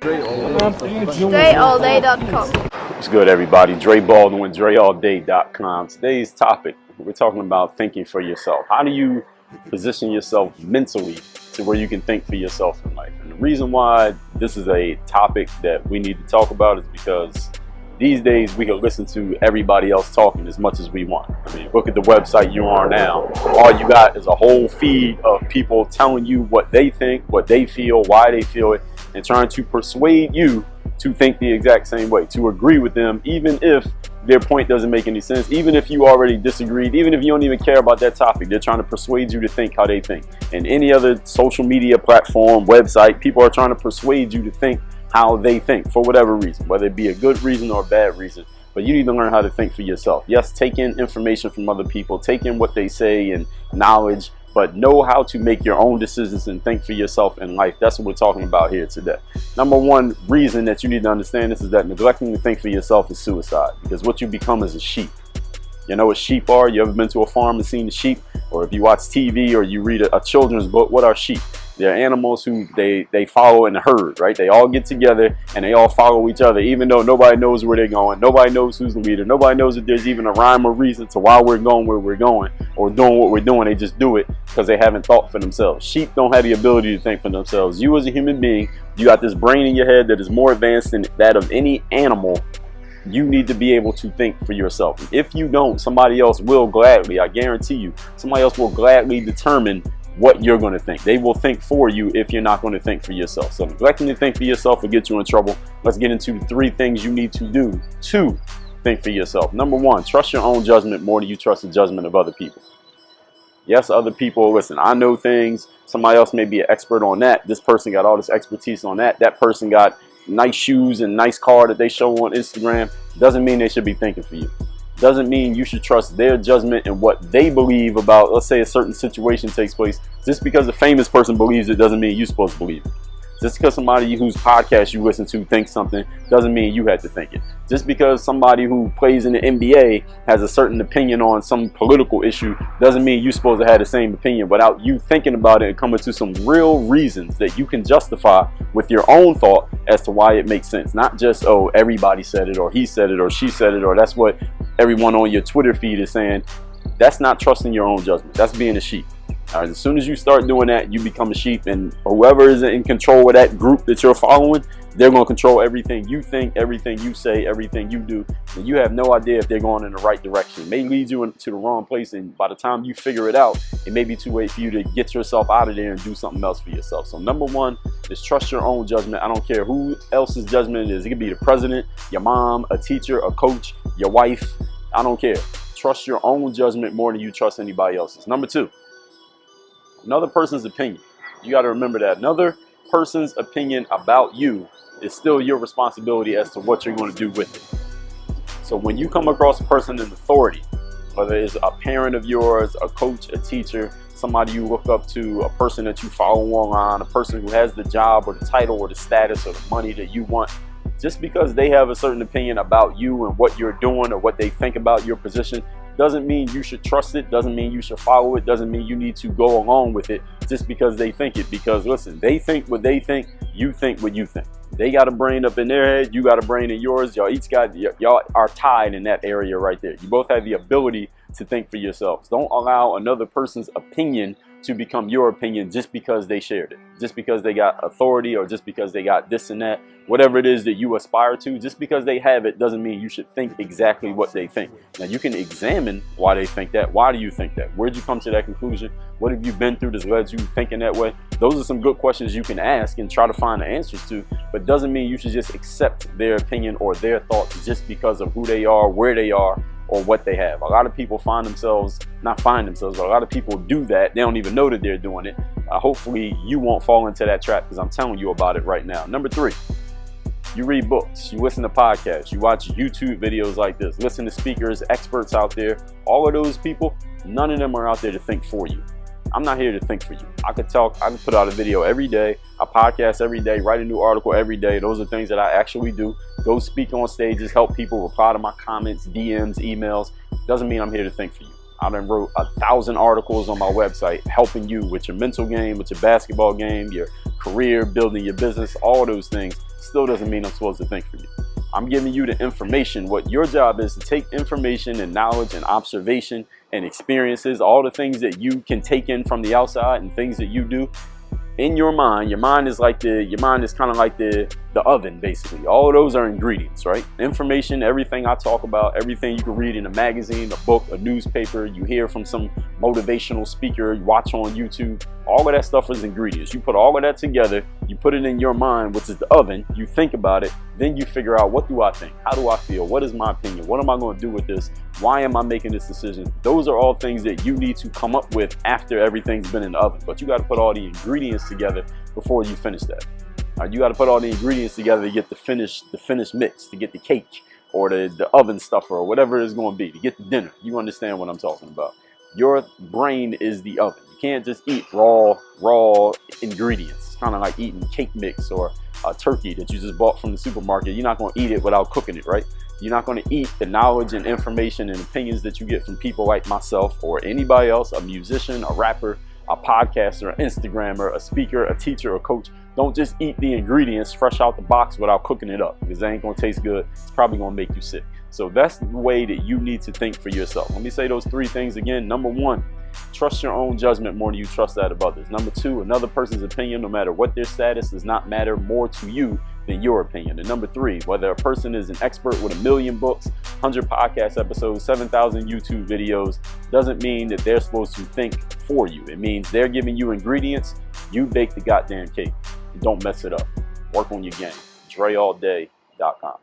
DreAllDay.com. What's good, everybody? Dre Baldwin, DreAllDay.com. Today's topic, we're talking about thinking for yourself. How do you position yourself mentally to where you can think for yourself in life? And the reason why this is a topic that we need to talk about is because these days we can listen to everybody else talking as much as we want. I mean, look at the website you are now. All you got is a whole feed of people telling you what they think, what they feel, why they feel it, and trying to persuade you to think the exact same way, to agree with them, even if their point doesn't make any sense, even if you already disagreed, even if you don't even care about that topic. They're trying to persuade you to think how they think. And any other social media platform, website, people are trying to persuade you to think how they think for whatever reason, whether it be a good reason or a bad reason. But you need to learn how to think for yourself. Yes, take in information from other people, take in what they say and knowledge, but know how to make your own decisions and think for yourself in life. That's what we're talking about here today. Number one reason that you need to understand this is that neglecting to think for yourself is suicide, because what you become is a sheep. You know what sheep are? You ever been to a farm and seen the sheep? Or if you watch TV or you read a children's book, what are sheep? They're animals who they follow in a herd, right? They all get together and they all follow each other, even though nobody knows where they're going. Nobody knows who's the leader. Nobody knows if there's even a rhyme or reason to why we're going where we're going or doing what we're doing. They just do it because they haven't thought for themselves. Sheep don't have the ability to think for themselves. You as a human being, you got this brain in your head that is more advanced than that of any animal. You need to be able to think for yourself. If you don't, somebody else will gladly, I guarantee you, somebody else will gladly determine what you're going to think. They will think for you if you're not going to think for yourself. So neglecting to think for yourself will get you in trouble. Let's get into the 3 things you need to do to think for yourself. Number 1, trust your own judgment more than you trust the judgment of other people. Yes, other people, listen, I know things. Somebody else may be an expert on that. This person got all this expertise on that. That person got nice shoes and nice car that they show on Instagram. Doesn't mean they should be thinking for you. Doesn't mean you should trust their judgment and what they believe about, let's say a certain situation takes place. Just because a famous person believes it doesn't mean you're supposed to believe it. Just because somebody whose podcast you listen to thinks something doesn't mean you had to think it. Just because somebody who plays in the NBA has a certain opinion on some political issue doesn't mean you're supposed to have the same opinion without you thinking about it and coming to some real reasons that you can justify with your own thought as to why it makes sense. Not just, oh, everybody said it, or he said it, or she said it, or that's what everyone on your Twitter feed is saying. That's not trusting your own judgment. That's being a sheep. All right, as soon as you start doing that, you become a sheep, and whoever is in control of that group that you're following, they're going to control everything you think, everything you say, everything you do. And you have no idea if they're going in the right direction. It may lead you into the wrong place, and by the time you figure it out, it may be too late for you to get yourself out of there and do something else for yourself. So number 1 is trust your own judgment. I don't care who else's judgment it is. It could be the president, your mom, a teacher, a coach, your wife. I don't care. Trust your own judgment more than you trust anybody else's. Number 2. Another person's opinion. You got to remember that another person's opinion about you is still your responsibility as to what you're going to do with it. So when you come across a person in authority, whether it's a parent of yours, a coach, a teacher, somebody you look up to, a person that you follow online, a person who has the job or the title or the status or the money that you want, just because they have a certain opinion about you and what you're doing or what they think about your position doesn't mean you should trust it, doesn't mean you should follow it, doesn't mean you need to go along with it just because they think it. Because listen, they think what they think, you think what you think. They got a brain up in their head, you got a brain in yours. Y'all are tied in that area right there. You both have the ability to think for yourselves. Don't allow another person's opinion to become your opinion just because they shared it, just because they got authority, or just because they got this and that. Whatever it is that you aspire to, just because they have it doesn't mean you should think exactly what they think. Now you can examine why they think that. Why do you think that? Where'd you come to that conclusion? What have you been through that's led you thinking that way? Those are some good questions you can ask and try to find the answers to, but doesn't mean you should just accept their opinion or their thoughts just because of who they are, where they are, or what they have. A lot of people but a lot of people do that. They don't even know that they're doing it. Hopefully you won't fall into that trap, because I'm telling you about it right now. Number 3, you read books, you listen to podcasts, you watch YouTube videos like this, listen to speakers, experts out there. All of those people, none of them are out there to think for you. I'm not here to think for you. I could put out a video every day, a podcast every day, write a new article every day. Those are things that I actually do. Go speak on stages, help people, reply to my comments, DMs, emails. Doesn't mean I'm here to think for you. I done wrote 1,000 articles on my website helping you with your mental game, with your basketball game, your career, building your business, all those things. still doesn't mean I'm supposed to think for you. I'm giving you the information. What your job is to take information and knowledge and observation and experiences, all the things that you can take in from the outside and things that you do in your mind. Your mind is kind of like the oven, basically. All of those are ingredients, right? Information, everything I talk about, everything you can read in a magazine, a book, a newspaper, you hear from some motivational speaker, you watch on YouTube, all of that stuff is ingredients. You put all of that together, you put it in your mind, which is the oven, you think about it, then you figure out, what do I think? How do I feel? What is my opinion? What am I going to do with this? Why am I making this decision? Those are all things that you need to come up with after everything's been in the oven. But you got to put all the ingredients together before you finish that. You got to put all the ingredients together to get the finished mix, to get the cake or the oven stuffer or whatever it's going to be, to get the dinner. You understand what I'm talking about. Your brain is the oven. You can't just eat raw ingredients. It's kind of like eating cake mix or a turkey that you just bought from the supermarket. You're not going to eat it without cooking it, right? You're not going to eat the knowledge and information and opinions that you get from people like myself or anybody else, a musician, a rapper, a podcaster, an Instagrammer, a speaker, a teacher, a coach. Don't just eat the ingredients fresh out the box without cooking it up, because that ain't going to taste good. It's probably going to make you sick. So that's the way that you need to think for yourself. Let me say those 3 things again. Number 1, trust your own judgment more than you trust that of others. Number 2, another person's opinion, no matter what their status, does not matter more to you than your opinion. And number 3, whether a person is an expert with 1 million books, 100 podcast episodes, 7,000 YouTube videos, doesn't mean that they're supposed to think for you. It means they're giving you ingredients. You bake the goddamn cake. Don't mess it up. Work on your game. DreAllDay.com.